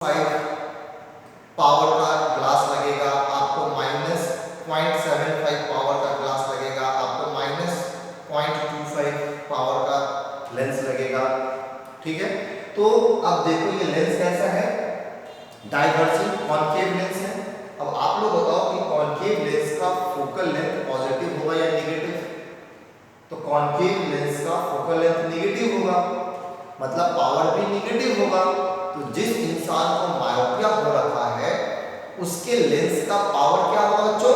Power का glass लगेगा, आपको -0.75 पावर का ग्लास लगेगा, आपको -0.25 पावर का लेंस लगेगा। ठीक है, तो अब देखो ये लेंस कैसा है, डाइवर्जिंग कॉनकेव लेंस है। अब आप लोग बताओ कि कॉनकेव लेंस का फोकल लेंथ पॉजिटिव होगा या नेगेटिव? तो कॉनकेव लेंस का फोकल लेंथ नेगेटिव होगा, मतलब पावर भी नेगेटिव होगा। तो जिस इंसान को मायोपिया हो रखा है उसके लेंस का पावर क्या होगा बच्चों?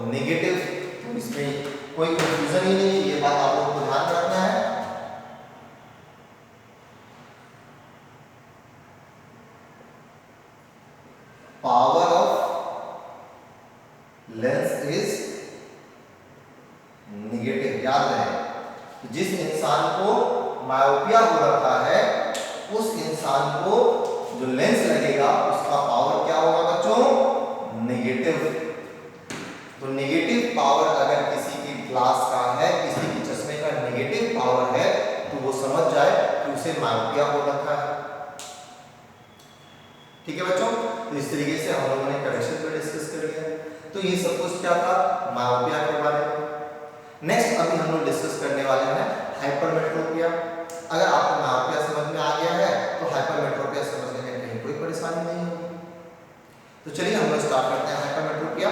नेगेटिव। तो इसमें कोई कंफ्यूजन ही नहीं है, ये बात आप लोगों को ध्यान रखना है। Power of lens is negative. याद रहे, जिस इंसान को मायोपिया हो रखा है उस इंसान को जो लेंस लगेगा उसका पावर क्या होगा बच्चों? नेगेटिव। तो नेगेटिव पावर अगर किसी की ग्लास का है, किसी की चश्मे का नेगेटिव पावर है, तो वो समझ जाए कि उसे मायोपिया हो रखा है। ठीक है बच्चों, तो इस तरीके से हम लोगों ने करेक्शन पे डिस्कस कर लिया। तो ये सब कुछ क्या था? मायोपिया के बारे में। नेक्स्ट अभी हम लोग डिस्कस करने वाले हैं हाइपरमेट्रोपिया। अगर आपको मायोपिया समझ में आ गया है तो हाइपरमेट्रोपिया समझने में कहीं कोई परेशानी नहीं होगी। तो चलिए हम लोग स्टार्ट करते हैं हाइपरमेट्रोपिया।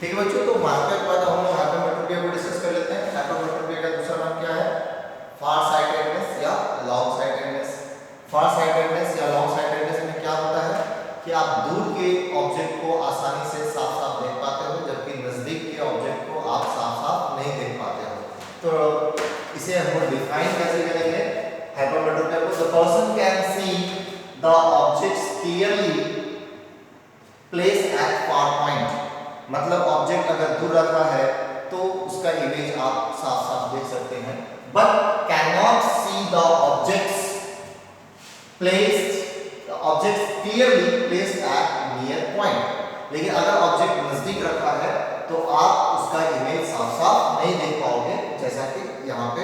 ठीक है बच्चों, तो मायोपिया के बाद हम लोग हाइपरमेट्रोपिया को डिस्कस कर लेते हैं। हाइपरमेट्रोपिया का दूसरा नाम क्या है? फार साइटेडनेस या लॉन्ग साइटेडनेस। फार साइटेडनेस या लॉन्ग साइटेडनेस में क्या होता है कि आप दूर के ऑब्जेक्ट को आसानी से साफ साफ देख पाते हो, जबकि नजदीक के ऑब्जेक्ट को आप साफ साफ नहीं देख पाते हो। तो इसे हम लोग डिफाइन कैसे करेंगे हाइपरमेट्रोपिया को? The person can see the objects clearly place at far point. मतलब ऑब्जेक्ट अगर दूर रखा है तो उसका इमेज आप साफ साफ देख सकते हैं, but can not see the objects placed object clearly placed at near point. लेकिन अगर ऑब्जेक्ट नजदीक रखा है तो आप उसका इमेज साफ साफ नहीं देख पाओगे, जैसा कि यहाँ पे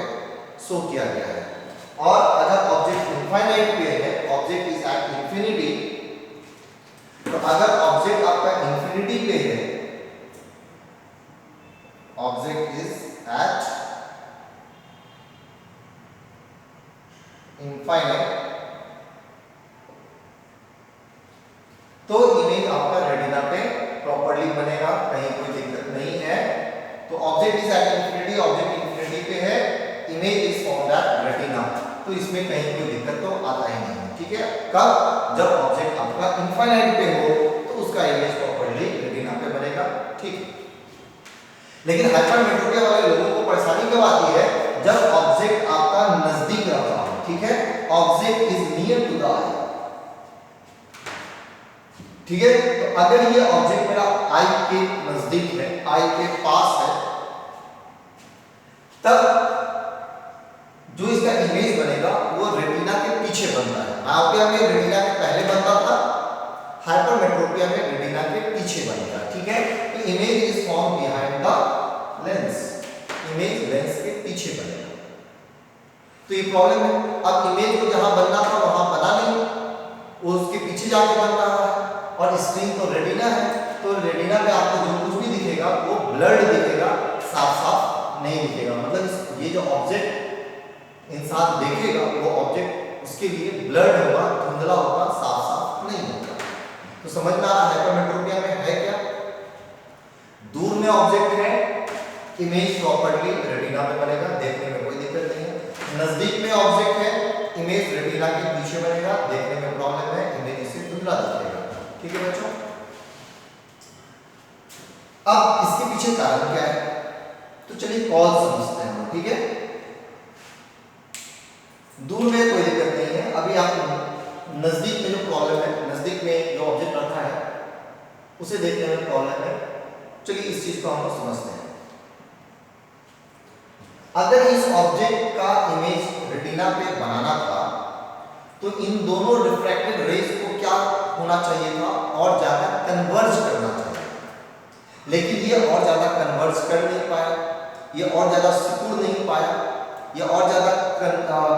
शो किया गया है। और अगर ऑब्जेक्ट इनफाइनाइट पे है, ऑब्जेक्ट इज एट इंफिनिटी, तो अगर ऑब्जेक्ट आपका इंफिनिटी पे है, ऑब्जेक्ट इज एट इनफाइनाइट, तो इमेज आपका रेटिना पे प्रॉपर्ली बनेगा, कहीं कोई दिक्कत नहीं है। तो object is at infinity, object infinity पे है, image is found at retina, तो इसमें कहीं कोई दिक्कत तो आता ही नहीं। ठीक है, कब? जब ऑब्जेक्ट आपका इनफाइनाइट पे हो तो उसका इमेज प्रॉपर्ली रेटिना पे बनेगा। ठीक, लेकिन हाइपरमेट्रोपिया वाले लोगों को परेशानी कब आती है? जब ऑब्जेक्ट आपका नजदीक रखा हो। ठीक है, object is near to the eye. ठीक है, तो अगर ये ऑब्जेक्ट मेरा आई के नजदीक है, आई के पास है, तब जो इसका इमेज बनेगा वो रेटिना के पीछे बनता है। मायोपिया में रेटिना के पहले बनता था, हाइपरमेट्रोपिया में रेटिना के पीछे बनेगा। ठीक है, तो image is form behind the lens, image lens के पीछे बनेगा। तो ये प्रॉब्लम है। अब इमेज को जहां बनना था वहां बना नहीं, वो उसके पीछे जाके बन रहा है, और स्क्रीन तो रेटिना है, तो रेटिना पे आपको जो कुछ भी दिखेगा वो ब्लर्ड दिखेगा, साफ साफ नहीं दिखेगा। मतलब ये जो ऑब्जेक्ट इंसान देखेगा वो ऑब्जेक्ट उसके लिए ब्लर्ड होगा, धुंधला होगा, साफ साफ नहीं होगा। तो समझ में आ रहा है हाइपरमेट्रोपिया में है क्या? दूर में ऑब्जेक्ट है, इमेज प्रॉपर्ली रेटिना पे बनेगा, देखने में कोई दिक्कत नहीं है। नजदीक में ऑब्जेक्ट है, इमेज रेटिना के पीछे बनेगा, देखने में प्रॉब्लम है, इमेज इसे धुंधला दिखेगा। ठीक है बच्चों, अब इसके पीछे कारण क्या है? तो चलिए कॉज समझते हैं। ठीक है, दूर में कोई दिक्कत नहीं है, अभी आप नजदीक में जो प्रॉब्लम है, नजदीक में जो ऑब्जेक्ट रखा है उसे देखने में प्रॉब्लम है। चलिए इस चीज को हम लोग समझते हैं। अगर इस ऑब्जेक्ट का इमेज रेटिना पे बनाना था तो इन दोनों रिफ्रैक्टेड रेज को क्या होना चाहिए था? और ज्यादा कन्वर्ज करना चाहिए, लेकिन ये और ज्यादा कन्वर्ज कर नहीं पाया। ये और ज़्यादा सिकुड़ नहीं पाया, ये और ज़्यादा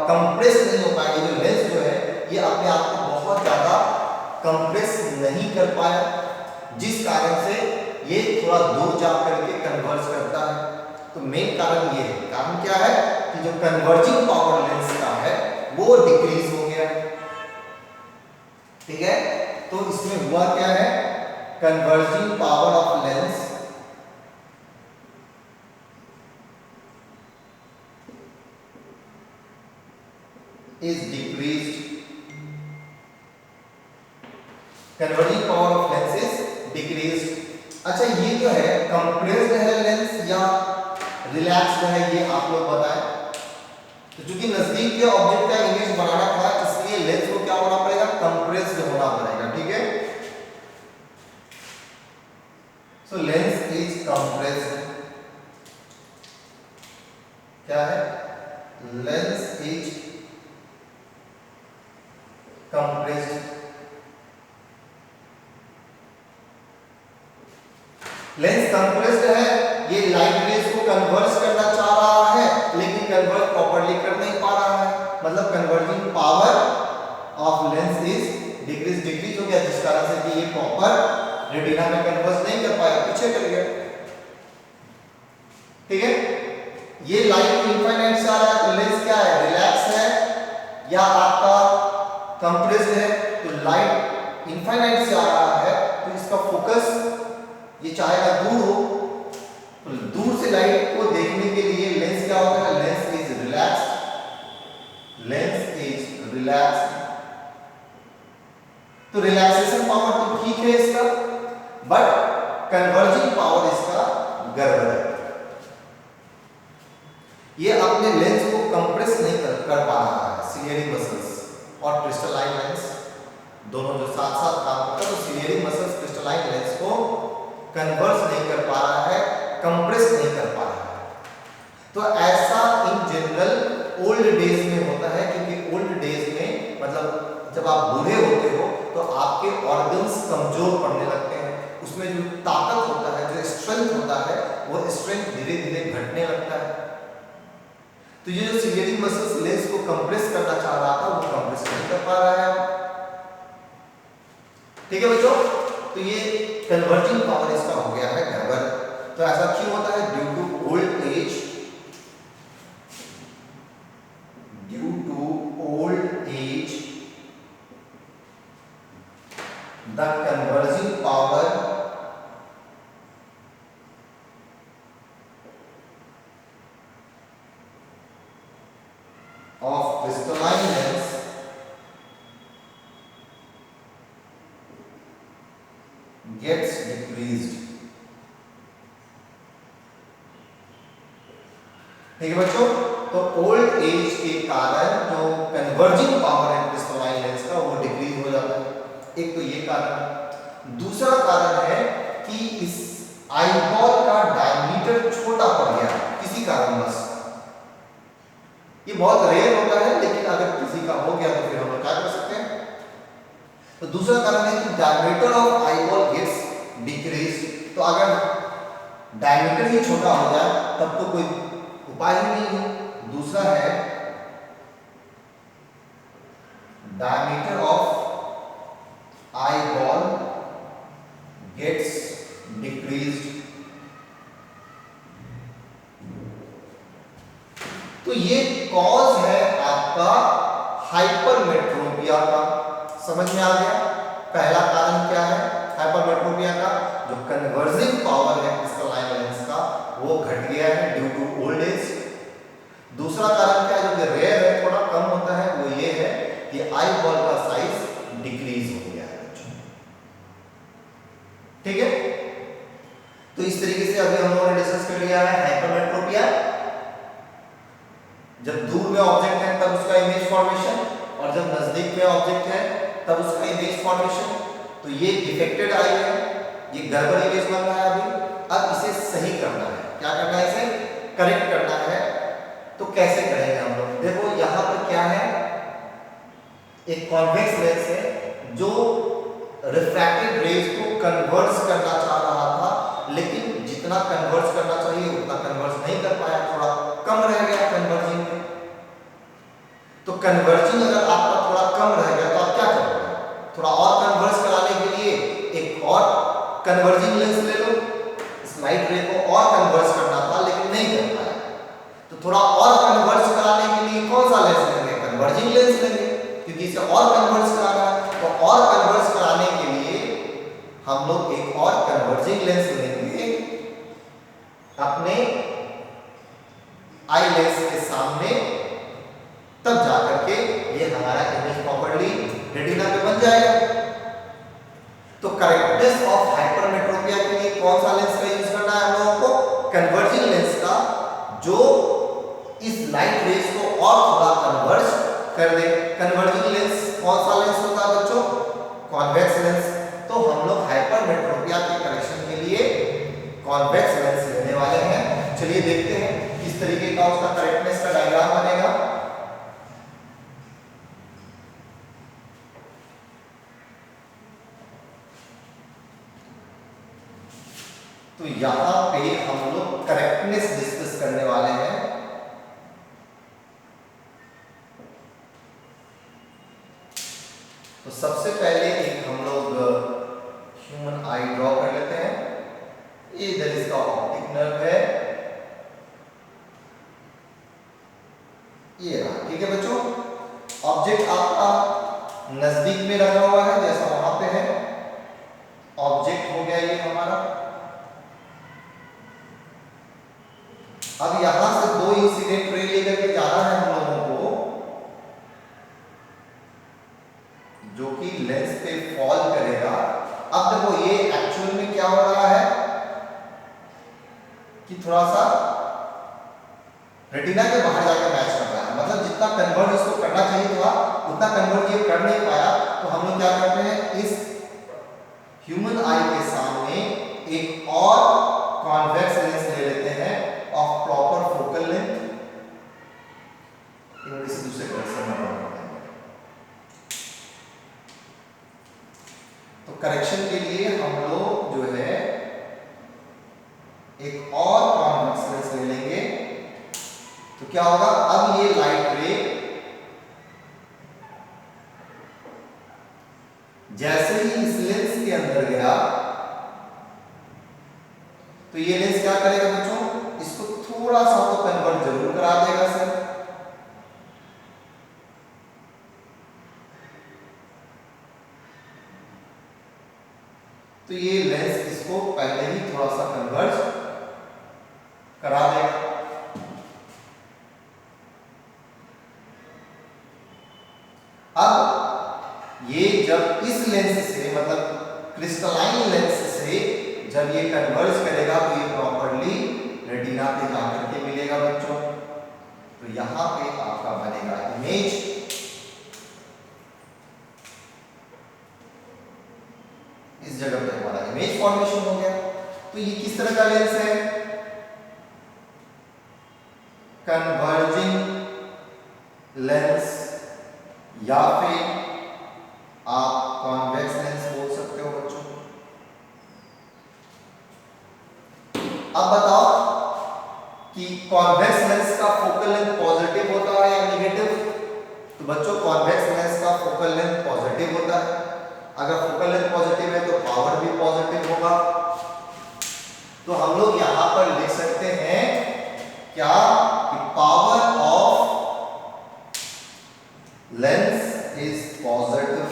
कंप्रेस नहीं हो पाया। ये जो लेंस जो है ये अपने आप को बहुत ज़्यादा कंप्रेस नहीं कर पाया, जिस कारण से ये थोड़ा दूर जा करके कन्वर्ज करता है। तो मेन कारण ये है। कारण क्या है कि जो कन्वर्जिंग पावर लेंस का है वो डिक्रीज हो गया। ठीक है, तो इसमें हुआ क्या है, converging power of lens is decreased, converging power of lens is decreased। अच्छा, ये जो है कंप्रेस्ड है लेंस या रिलैक्स्ड है, ये आप लोग बताएं। तो चूंकि नजदीक के ऑब्जेक्ट का इमेज बनाना था, इसलिए लेंस को क्या होना पड़ेगा, कंप्रेस्ड होना पड़ेगा। ठीक है, सो लेंस इज कंप्रेस्ड। क्या है, lens is compressed. Lens compressed है, ये लाइट रेज को कन्वर्ज करना चाह रहा है लेकिन कन्वर्ज प्रॉपर्ली कर नहीं पा रहा है, मतलब converging power of lens is decrease हो गया, जिस कारण से कि ये प्रॉपर रेटिना में कन्वर्ज नहीं कर पाया, पीछे कर गया। ठीक है, ये लाइट इनफाइनाइट से आ रहा है तो लेंस क्या है, रिलैक्स है या आपका कंप्रेस्ड है। तो लाइट इनफाइनाइट से आ रहा है तो इसका फोकस ये चाहेगा दूर हो, तो दूर से लाइट को देखने के लिए लेंस क्या होता है, lens is relaxed. Lens is relaxed, तो रिलैक्सेशन पावर तो ठीक है इसका, बट कन्वर्जिंग पावर इसका गड़बड़ है। ये अपने लेंस को कंप्रेस नहीं कर पा रहा है। सिलियरी मसल्स और क्रिस्टलाइन लेंस दोनों जो साथ साथ काम करते हैं, तो सिलियरी मसल्स क्रिस्टलाइन लेंस को कन्वर्स नहीं कर पा रहा है, कंप्रेस नहीं कर पा रहा है। तो ऐसा इन जनरल ओल्ड डेज में होता है, क्योंकि ओल्ड डेज में मतलब जब आप बूढ़े होते हो तो आपके ऑर्गन्स कमजोर पड़ने लगते हैं, उसमें जो ताकत होता है, जो स्ट्रेंथ होता है, वो स्ट्रेंथ धीरे धीरे घटने लगता है। तो ये जो सिलियरी मसल्स लेंस को कंप्रेस करना चाह रहा था वो कंप्रेस नहीं कर पा रहा है। ठीक है बच्चों, तो ये कन्वर्जिंग पावर इसका हो गया है गड़बड़। तो ऐसा क्यों होता है, due to old age, due to old age the converging power of crystalline lens gets decreased। ठीक है बच्चों, तो ओल्ड एज के कारण जो कन्वर्जिंग पावर है क्रिस्टलाइन लेंस का वो डिक्रीज हो जाता है। एक तो ये कारण, दूसरा कारण है कि इस आईबॉल का डायमीटर छोटा पड़ गया किसी कारणवश। ये बहुत रेयर होता है, लेकिन अगर किसी का हो गया तो फिर हम लोग क्या कर सकते हैं। तो दूसरा कारण है कि diameter of eyeball gets decrease. तो अगर डायमीटर ही छोटा हो जाए तब तो कोई उपाय ही नहीं है। दूसरा है diameter of eyeball gets decreased. तो ये कॉज है आपका हाइपरमेट्रोपिया का। समझ में आ गया, पहला कारण क्या है हाइपरमेट्रोपिया का, जो कन्वर्जिंग पावर है क्रिस्टलाइन लेंस का वो घट गया है ड्यू टू ओल्ड एज। दूसरा कारण क्या है, जो कि रेयर है, थोड़ा कम होता है, वो ये है कि आई बॉल का साइज डिक्रीज हो गया है। ठीक है, तो इस तरीके से अभी हम लोगों ने डिस्कस कर लिया है हाइपरमेट्रोपिया। जब दूर में ऑब्जेक्ट है तब उसका इमेज फॉर्मेशन, और जब नजदीक में ऑब्जेक्ट है तब उसका इमेज फॉर्मेशन। तो ये डिफेक्टेड आई है, ये गड़बड़ इमेज बन रहा है अभी। अब इसे सही करना है, क्या करना है, इसे करेक्ट करना है। तो कैसे करेंगे हम लोग, देखो यहाँ पर क्या है, एक कॉन्वेक्स लेंस है जो रिफ्रैक्टेड रेज को कन्वर्ज करना चाह रहा था, लेकिन जितना कन्वर्ज करना चाहिए उतना कन्वर्ज नहीं कर पाया। तो कन्वर्जिंग अगर आपका थोड़ा कम रह गया तो आप क्या करोगे, थोड़ा और कन्वर्ज कराने के लिए एक और कन्वर्जिंग लेंस ले लो। इस लाइट रे को और कन्वर्ज करना था लेकिन नहीं कर पाया, तो थोड़ा और कन्वर्ज कराने के लिए कौन सा लेंस लेंगे, कन्वर्जिंग लेंस लेंगे, क्योंकि इसे और कन्वर्ज कराना है। तो और कन्वर्ज कराने के लिए हम लोग एक और कन्वर्जिंग लेंस लेंगे अपने आई लेंस के सामने, तब जाकर के ये हमारा इमेज प्रॉपर्ली रेटिना पे बन जाएगा। तो करेक्टनेस ऑफ हाइपरमेट्रोपिया के लिए कौन सा लेंस का यूज करना है हम लोगों को, कन्वर्जिंग लेंस का, जो इस लाइट रेज को और थोड़ा कन्वर्ज कर दे। कन्वर्जिंग लेंस कौन सा लेंस होता है बच्चों, कॉन्वेक्स लेंस। तो हम लोग हाइपरमेट्रोपिया के करेक्शन के लिए कॉन्वेक्स लेंस लेने वाले हैं। चलिए देखते हैं किस तरीके का उसका करेक्टनेस का डायग्राम बनेगा। तो यहां पे हम लोग करेक्टनेस डिस्कस करने वाले हैं। तो सबसे पहले एक हम लोग ह्यूमन आई ड्रॉ कर लेते हैं। ये इधर इसका ऑप्टिक नर्व है, ये रहा, ठीक है बच्चों। ऑब्जेक्ट आपका नजदीक में रखा हुआ है जैसा वहां पे है, ऑब्जेक्ट हो गया ये हमारा। अब यहां से दो इंसिडेंट रे लेकर के जाना है हम लोगों को, जो कि लेंस पे फॉल करेगा। अब देखो ये एक्चुअल में क्या हो रहा है कि थोड़ा सा रेटिना के बाहर जाकर मैच कर रहा है, मतलब जितना कन्वर्ट इसको करना चाहिए था उतना कन्वर्ट ये कर नहीं पाया। तो हम लोग क्या करते हैं, इस ह्यूमन आई के सामने एक और कॉन्वेक्स लेंस ले लेते हैं ऑफ प्रॉपर फोकल लेंथ। इनमें से दूसरे करेक्शन में तो करेक्शन के लिए हम लोग जो है एक और कॉन्वेक्स लेंस ले लेंगे। तो क्या होगा, अब ये लाइट रे जैसे ही इस लेंस के अंदर गया तो ये लेंस क्या करेगा बच्चों, इसको थोड़ा सा तो कन्वर्ट जरूर करा देगा सर। तो ये लेंस इसको पहले ही थोड़ा सा कन्वर्ज करा देगा। अब ये जब इस लेंस से, मतलब क्रिस्टलाइन लेंस से जब ये कन्वर्ज करेगा तो ये प्रॉपर्ली रेटिना पे जाकर के मिलेगा बच्चों। तो यहां पे आपका बनेगा इमेज। इस जगह पे हमारा इमेज फॉर्मेशन हो गया। तो ये किस तरह का लेंस है, कन्वर्जिंग लेंस या फिर आप कॉन्वेक्स लेंस बोल सकते हो बच्चों। अब बताओ कि कॉन्वेक्स लेंस का फोकल लेंथ पॉजिटिव होता है या नेगेटिव। तो बच्चों कॉन्वेक्स लेंस का फोकल लेंथ पॉजिटिव होता है। अगर फोकल लेंथ पॉजिटिव है तो पावर भी पॉजिटिव होगा। तो हम लोग यहां पर लिख सकते हैं क्या, कि power of lens is positive.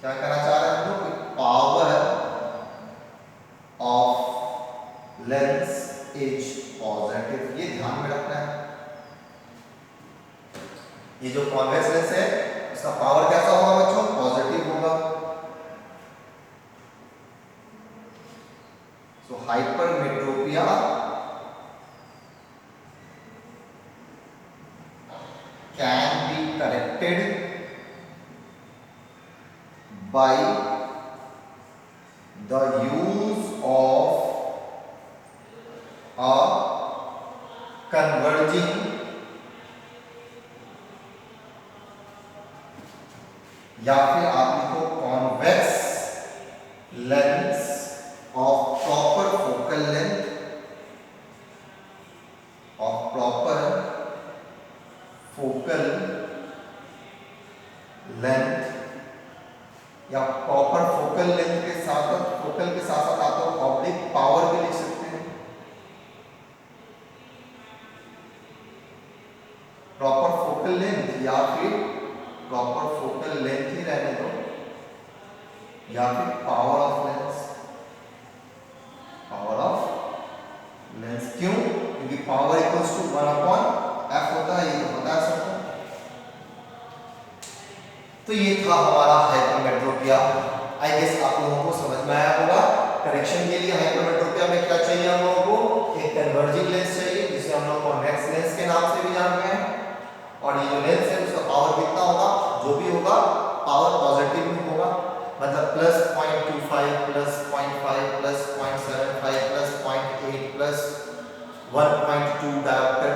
क्या कहना चाह रहे हैं हम लोग, कि power of lens is positive. ये ध्यान में रखना है। ये जो कॉन्वेक्स लेंस है उसका पावर कैसा होगा बच्चों, पॉजिटिव होगा। सो hypermetropia can be corrected by the use of a converging या फिर आप लिखो convex lens of proper focal length, of proper focal length या प्रॉपर फोकल लेंथ के साथ फोकल के साथ साथ आप लोग ऑब्लिक पावर भी लिख सकते हैं। प्रॉपर फोकल लेंथ या फिर प्रॉपर फोकल लेंथ ही रहने दो या फिर power of lens. Power of lens क्यों? क्योंकि पावर इक्वल्स टू 1/f होता है, ये तो पता है सबको। तो ये था हमारा हाइपरमेट्रोपिया। आई गेस आप लोगों को समझ में आया होगा। करेक्शन के लिए हाइपरमेट्रोपिया में क्या चाहिए हम लोगों को? एक कन्वर्जिंग लेंस चाहिए जिसे हम लोग कॉन्वेक्स लेंस के नाम से भी जानते हैं। और ये जो लेंस है उसका पावर कितना होगा? जो भी होगा पावर पॉजिटिव में होगा, मतलब plus 0.25 plus 0.5 plus 0.75 plus 0.8 plus 1.2 dioptre.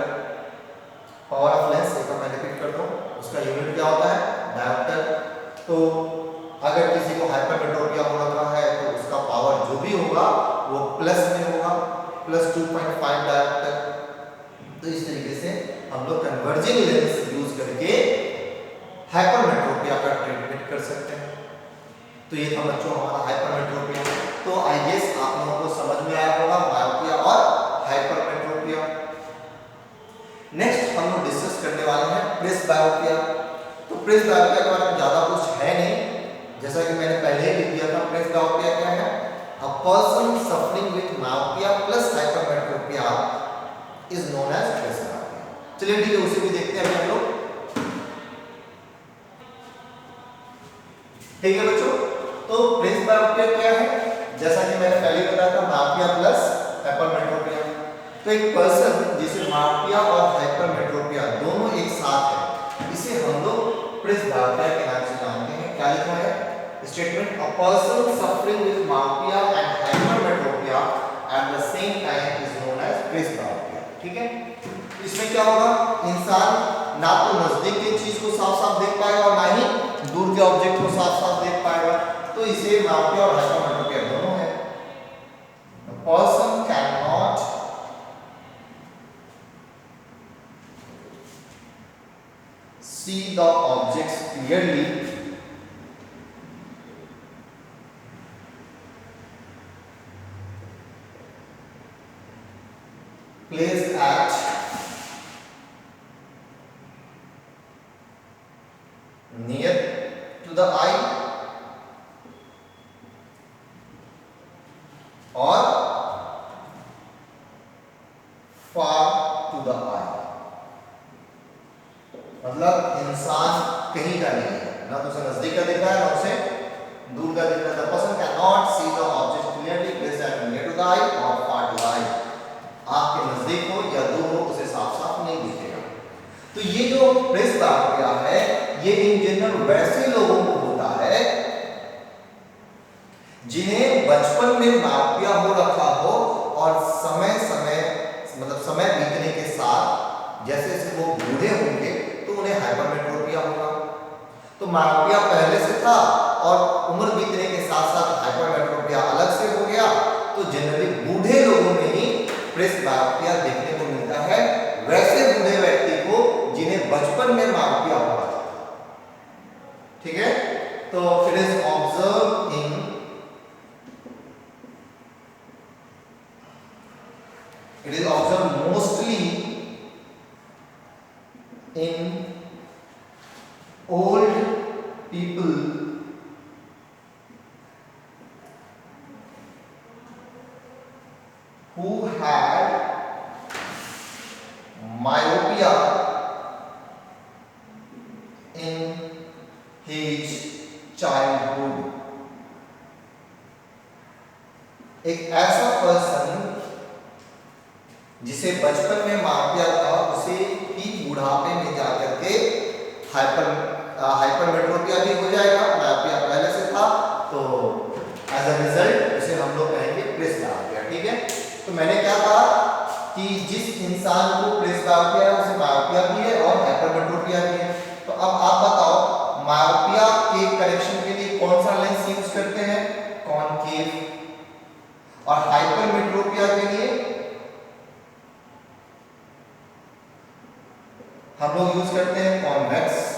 Power of lens एक बार मैं रिपीट करता हूँ, उसका यूनिट क्या होता है? डायोप्टर। तो अगर किसी को हाइपरमेट्रोपिया हो रखा है तो उसका पावर जो भी होगा वो प्लस में होगा, प्लस 2.5 डायोप्टर। तो इस तरीके से हम लोग कन्वर्जिंग लेंस यूज करके हाइपरमेट्रोपिया का ट्रीटमेंट कर सकते हैं। तो ये था बच्चों हमारा हाइपरमेट्रोपिया। तो आई गेस आप लोगों को समझ में आया होगा मायोपिया और हाइपरमेट्रोपिया। नेक्स्ट हम लोग डिस्कस करने वाले हैं प्रेसबायोपिया। तो प्रेसबायोपिया के बारे में ज्यादा कुछ है नहीं, जैसा कि मैंने पहले ही लिख दिया था। प्रेसबायोपिया क्या है? A person suffering with myopia plus hypermetropia is known as presbyopia. चलिए ठीक है, उसे भी देखते हैं हम लोग। ठीक है बच्चों, तो प्रेसबायोपिया क्या है? जैसा कि मैंने पहले बताया था, मायोपिया प्लस हाइपरमेट्रोपिया। तो एक पर्सन जिसे मायोपिया और हाइपरमेट्रोपिया दोनों एक साथ है, इसे हम लोग प्रेसबायोपिया के नाम से जानते हैं। क्या लिखा है statement? A person suffering with myopia and hypermetropia at the same time is known as presbyopia. ठीक है, इसमें क्या होगा? इंसान ना तो नजदीक की चीज को साफ साफ देख पाएगा और ना ही दूर के ऑब्जेक्ट को साफ साफ देख पाएगा। तो इसे मायोपिया और हाइपरमेट्रोपिया दोनों है। The person cannot see the objects clearly placed at near to the eye or far to the eye। मतलब इंसान कहीं का नहीं है, ना तो उसे नजदीक का दिख रहा है ना उसे दूर का दिख रहा है। The person cannot see the object clearly placed at near to the eye or far to the eye। आपके नजदीक हो या दूर हो उसे साफ साफ नहीं दिखेगा। तो ये जो प्रेसबायोपिया है ये इन जनरल वैसे लोगों को होता है जिन्हें बचपन में मायोपिया हो रखा हो और समय समय मतलब समय बीतने के साथ जैसे जैसे वो बूढ़े होंगे तो उन्हें हाइपरमेट्रोपिया होगा। तो मायोपिया पहले से था और उम्र बीतने के साथ साथ हाइपरमेट्रोपिया अलग से हो गया। तो जनरली बूढ़े लोगों में ही प्रेसबायोपिया देखने को मिलता है, वैसे बूढ़े व्यक्ति को जिन्हें बचपन में मायोपिया हुआ था। ठीक है, तो it is observe in mostly in old people who had myopia in his childhood। एक ऐसा पर्सन जिसे बचपन में मायोपिया था उसे ही बुढ़ापे में जाकर के हाइपरमेट्रोपिया भी हो जाएगा। मायोपिया पहले से था तो एज अ रिजल्ट उसे हम लोग कहेंगे प्रेसबायोपिया। ठीक है, तो मैंने क्या कहा कि जिस इंसान को प्रेसबायोपिया है उसे मायोपिया भी है और हाइपरमेट्रोपिया भी है। तो अब आप बताओ मायोपिया के करेक्शन के लिए कौन सा लेंस यूज करते हैं? कॉनकेव। और हाइपरमेट्रोपिया के लिए हम लोग यूज करते हैं कॉन्वेक्स।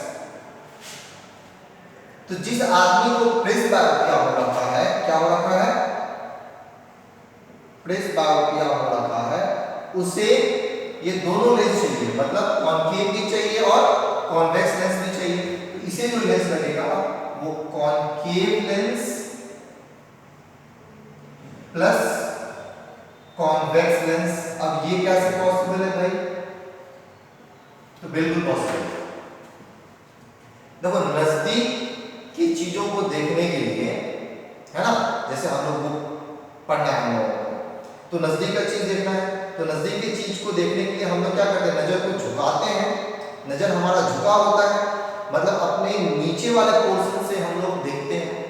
तो जिस आदमी को प्रेसबायोपिया हो रखा है, क्या हो रखा है, प्रेसबायोपिया हो रखा है, उसे ये दोनों लेंस चाहिए, मतलब कॉनकेव भी चाहिए और कॉन्वेक्स लेंस भी चाहिए। तो इसे जो लेंस लगेगा वो concave lens plus convex lens. अब ये कैसे पॉसिबल है भाई? तो बिल्कुल पॉसिबल है। देखो नजदीक की चीजों को देखने के लिए, है ना, जैसे हम लोग बुक पढ़ना है हम लोगों को, तो नजदीक का चीज देखना है, तो नजदीक की चीज को देखने के लिए हम लोग क्या करते हैं, नजर को झुकाते हैं। नजर हमारा झुका होता है, मतलब अपने नीचे वाले पोर्शन से हम लोग देखते हैं।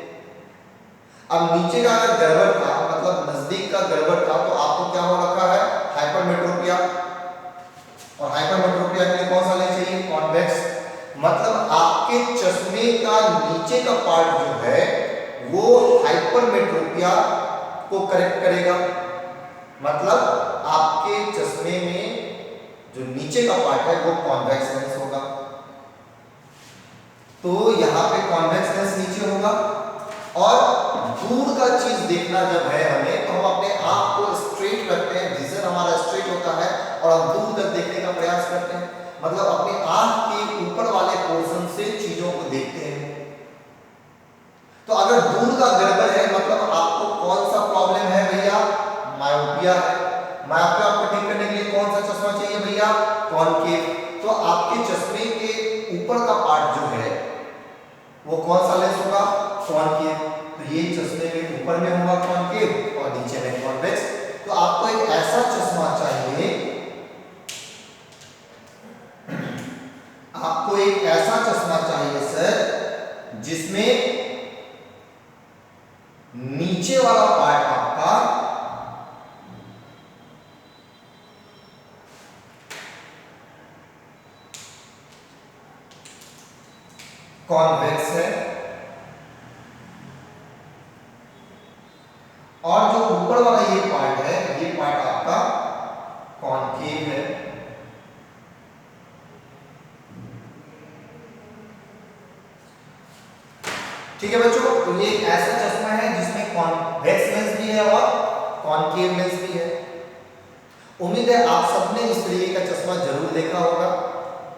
अब नीचे का अगर गड़बड़ था, मतलब नजदीक का गड़बड़ था, तो आपको क्या हो रखा है, हाइपरमेट्रोपिया। और हाइपरमेट्रोपिया के लिए कौन सा लेंस चाहिए, कॉन्वेक्स। मतलब आपके चश्मे का नीचे का पार्ट जो है वो हाइपरमेट्रोपिया को करेक्ट करेगा। मतलब आपके चश्मे में जो नीचे का पार्ट है वो कॉन्वेक्स लेंस होगा। तो यहाँ पे कॉन्वेक्स लेंस नीचे होगा। और दूर का चीज देखना जब है हमें, तो हम अपने आंख को स्ट्रेट रखते हैं, विजन हमारा स्ट्रेट होता है और हम दूर तक देखने का प्रयास करते हैं, मतलब अपने आंख के ऊपर वाले पोर्शन से चीजों को देखते हैं। तो अगर दूर का गड़बड़ है, मतलब आपको कौन सा प्रॉब्लम है भैया, मायोपिया है। मायोपिया को ठीक करने के लिए कौन सा चश्मा चाहिए भैया, कॉनकेव। तो आपके चश्मे के ऊपर का पार्ट जो है वो कौन सा लेंस होगा, कॉनकेव। तो ये चश्मे के ऊपर में होगा कॉनकेव और नीचे में कॉन्वेक्स। तो आपको एक ऐसा चश्मा चाहिए, आपको एक ऐसा चश्मा चाहिए सर जिसमें नीचे वाला पार्ट आपका कॉन्वेक्स है और जो ऊपर वाला ये पार्ट है, ये पार्ट आपका कॉनकेव है। ठीक है बच्चों, तो ये एक ऐसा चश्मा है जिसमें कॉन्वेक्स लेंस भी है और कॉनकेव लेंस भी है। उम्मीद है आप सबने इस तरीके का चश्मा जरूर देखा होगा,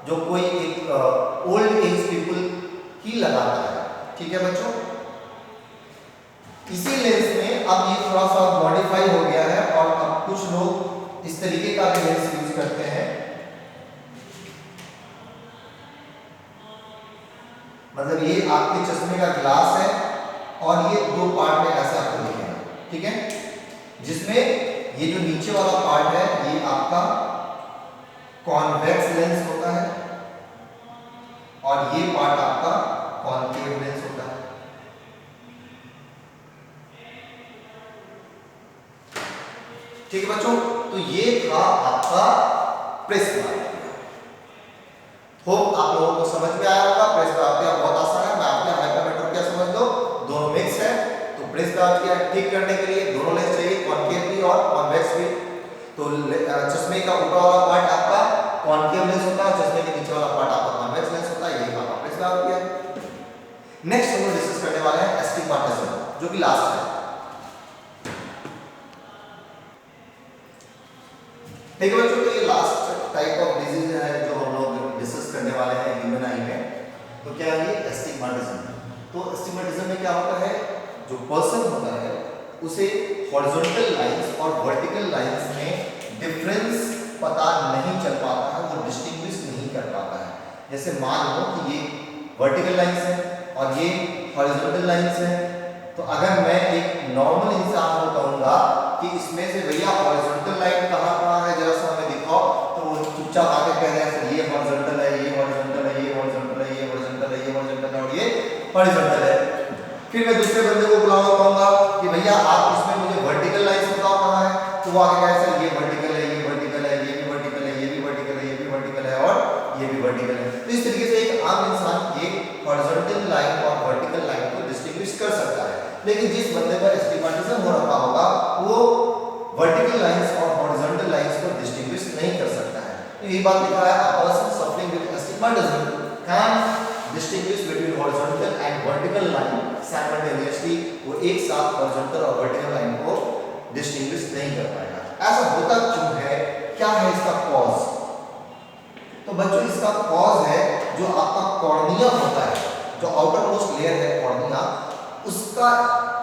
जो कोई एक ओल्ड एज पीपल ही लगाता है। ठीक है बच्चों, इसी लेंस में अब ये थोड़ा सा मॉडिफाई हो गया है और अब कुछ लोग इस तरीके का भी लेंस यूज करते हैं, मतलब ये आपके चश्मे का ग्लास है और ये दो पार्ट में ऐसे आपको दिखेगा। ठीक है, जिसमें ये जो नीचे वाला पार्ट है ये आपका कॉन्वेक्स लेंस होता है और ये पार्ट आपका कॉनकेव लेंस होता है। ठीक है बच्चों, तो ये था आपका प्रेसबायोपिया। होप आप लोगों को समझ में आया होगा। प्रेसबायोपिया बहुत आसान है, मायोपिया हाइपरमेट्रोपिया समझ लो, दोनों मिक्स है। तो प्रेसबायोपिया ठीक करने के लिए दोनों लेंस चाहिए, कॉनकेव भी और कॉन्वेक्स भी। तो चश्मे का ऊपर वाला पार्ट आपका कॉनकेव लेंस होता है, चश्मे के नीचे वाला पार्ट आपका कॉन्वेक्स लेंस होता है। यही आपका प्रेसबायोपिया है। नेक्स्ट हम लोग डिस्कस करने वाले हैं एस्टिग्माटिज्म, जो कि लास्ट है। ठीक है बच्चों, तो ये लास्ट टाइप ऑफ डिजीज है जो हम लोग डिस्कस करने वाले हैं ह्यूमन आई में। तो क्या है ये एस्टिग्माटिज्म। तो एस्टिग्माटिज्म में क्या होता है, जो पर्सन होता है उसे हॉरिजॉन्टल लाइंस और वर्टिकल लाइंस में डिफरेंस पता नहीं चल पाता है, वो डिस्टिंग्विश नहीं कर पाता है। जैसे मान लो कि ये वर्टिकल लाइंस है और ये हॉरिजॉन्टल लाइंस है, तो अगर मैं एक नॉर्मल इंसान को कहूंगा कि इसमें से भैया हॉरिजॉन्टल लाइन कहाँ है जरा सा हमें दिखाओ, तो वो चुपचाप आके कह रहे हैं सर ये हॉरिजॉन्टल है, ये हॉरिजॉन्टल है, ये हॉरिजॉन्टल है, ये हॉरिजॉन्टल है, ये हॉरिजॉन्टल है और ये हॉरिजॉन्टल है। फिर मैं दूसरे बंदे को बुलाऊंगा, कहूंगा कि भैया आप इसमें मुझे वर्टिकल लाइन बताओ कहाँ है, तो वो आके कहे सर ये वर्टिकल है, ये वर्टिकल है, ये भी वर्टिकल है, ये भी वर्टिकल है, ये भी वर्टिकल है और ये भी वर्टिकल है। तो इस तरीके से एक आम इंसान ये हॉरिजॉन्टल लाइन और वर्टिकल लाइन को डिस्टिंग्विश कर सकता है। लेकिन जिस बंदे पर एस्टिग्माटिज्म हो रखा होगा वो वर्टिकल लाइंस और हॉरिजॉन्टल लाइंस को डिस्टिंग्विश नहीं कर सकता है। तो यही बात लिखा है, a person suffering with astigmatism can distinguish between horizontal and vertical line simultaneously, वो एक साथ horizontal और vertical line को distinguish नहीं कर पाएगा। ऐसा होता क्यों है, क्या है इसका cause? तो बच्चों इसका cause है जो आपका कॉर्निया होता है, जो आउटर मोस्ट लेयर है कॉर्निया, उसका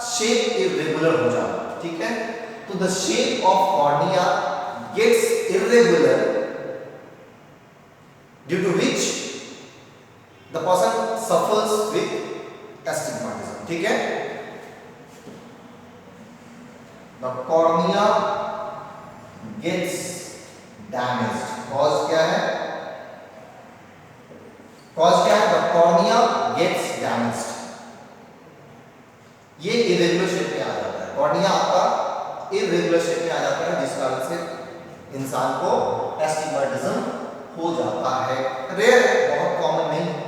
शेप इरेगुलर हो जाता है, ठीक है। तो the shape of cornea gets irregular due to which the person suffers with astigmatism, ठीक है। The cornea gets damaged, cause क्या है, कॉज क्या है, द कॉर्निया गेट्स डैमेज्ड, ये इरेगुलर शेप में आ जाता है, कॉर्निया आपका इरेगुलर शेप में आ जाता है, जिस कारण से इंसान को एस्टिग्मेटिज्म हो जाता है। रेयर है, बहुत कॉमन नहीं है।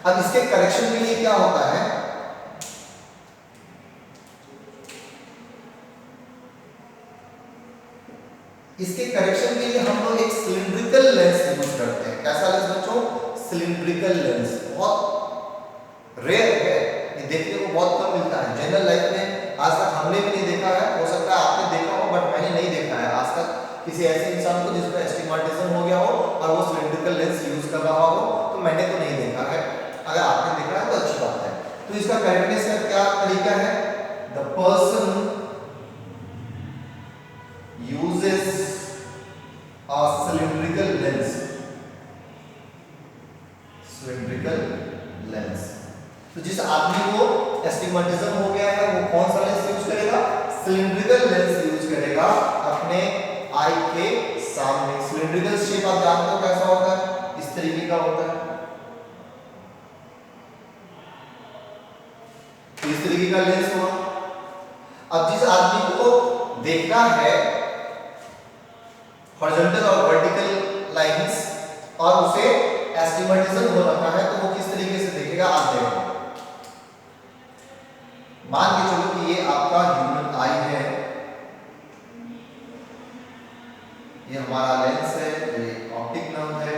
अब इसके करेक्शन के लिए क्या होता है, इसके करेक्शन के लिए हम लोग एक सिलिंड्रिकल लेंस यूज करते हैं। कैसा लेंस बच्चों, सिलिंड्रिकल लेंस, बहुत रेयर है, ये देखने को बहुत कम मिलता है। जनरल लाइफ में आज तक हमने भी नहीं देखा है, हो सकता है आपने देखा हो बट मैंने नहीं देखा है आज तक किसी ऐसे इंसान को जिसको एस्टिग्मेटिज्म हो गया हो और वो सिलिंड्रिकल लेंस यूज कर रहा हो, तो मैंने तो नहीं देखा है। अगर आपने देखा है तो अच्छी बात है। तो इसका करेक्टनेस का क्या तरीका है, the person uses a cylindrical lens, cylindrical lens। तो जिस आदमी को एस्टिग्मेटिज्म हो गया है वो कौन सा लेंस यूज करेगा, सिलिंड्रिकल लेंस यूज करेगा अपने आई के सामने। सिलिंड्रिकल शेप आप जानते हो कैसा होता है, इस तरीके का होता है, तो इस तरीके का लेंस हुआ। अब जिस आदमी को देखना है हॉरिजॉन्टल और वर्टिकल लाइंस और उसे एस्टिग्मेटिज्म हो रखा है, तो वो किस तरीके से देखेगा आप देखो। मान के चलो कि ये आपका ह्यूमन आई है, ये हमारा लेंस है, ये ऑप्टिक नर्व है,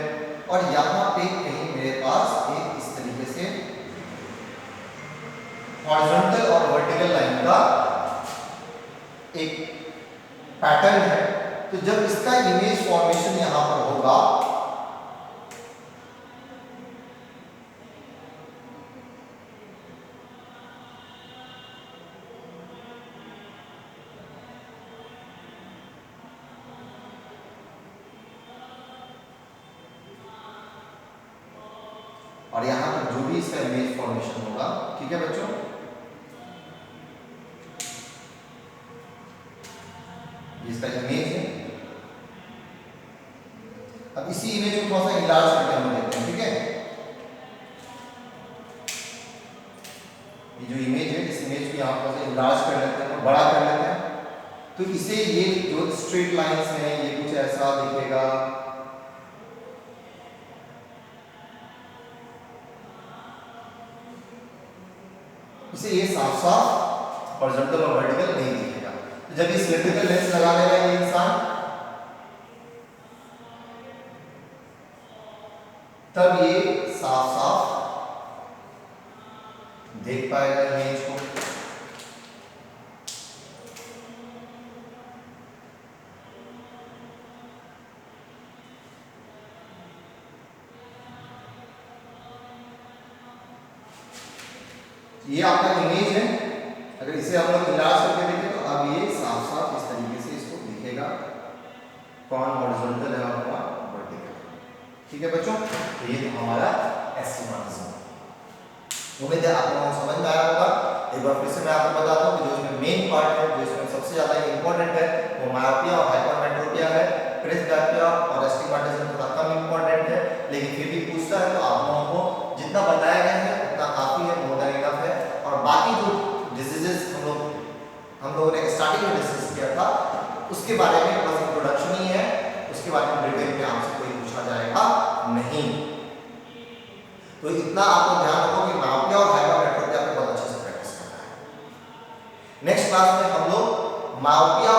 और यहाँ पे कहीं मेरे पास एक इस तरीके से हॉरिजॉन्टल और वर्टिकल लाइन का एक पैटर्न है। तो जब इसका इमेज फॉर्मेशन यहां पर होगा, और यहां पर जो भी इसका इमेज फॉर्मेशन होगा, ठीक है बच्चों, इसका इमेज है। अब इसी इमेज को थोड़ा सा इलाज करके हम देखते हैं, ठीक है। ये जो इमेज है, इस इमेज को यहाँ पर इलाज कर लेते हैं, बड़ा कर लेते हैं। तो इसे ये जो स्ट्रेट लाइंस हैं ये कुछ ऐसा दिखेगा, इसे ये साफ साफ हॉरिजॉन्टल और वर्टिकल नहीं दिखेगा। तो जब इस सिलिंड्रिकल लेंस लगा लेगा ये इंसान, तब ये साफ साफ देख पाएगा इमेज को। ये आपका इमेज है, अगर इसे हम लोग इलाज करके देखें तो अब ये साफ साफ इस तरीके से इसको दिखेगा, कौन हॉरिजॉन्टल है और कौन वर्टिकल, ठीक है बच्चों। तो ये हमारा एस्टिग्मेटिज्म, उम्मीद है आप लोगों को समझ में आया होगा। एक बार फिर से मैं आपको बताता हूँ कि जो इसमें मेन पार्ट है, जो इसमें सबसे ज़्यादा इंपॉर्टेंट है, वो मायोपिया और हाइपरमेट्रोपिया है। प्रेसबैक्टिया और एस्टिग्मेटिज्म थोड़ा कम इंपॉर्टेंट है, लेकिन फिर भी पूछता है तो आप लोगों को जितना बताया गया है उतना काफ़ी है, मोर देन इनफ है। और बाकी जो डिजीजेस हम लोगों ने स्टार्टिंग में डिस्कस किया था उसके बारे में बस इंट्रोडक्शन ही है, उसके बारे में डिटेल में आपसे कोई पूछा जाएगा नहीं। तो इतना आपको ध्यान रखो कि मायोपिया और हाइपरमेट्रोपिया पे बहुत अच्छे से प्रैक्टिस करना है। नेक्स्ट क्लास में हम लोग मायोपिया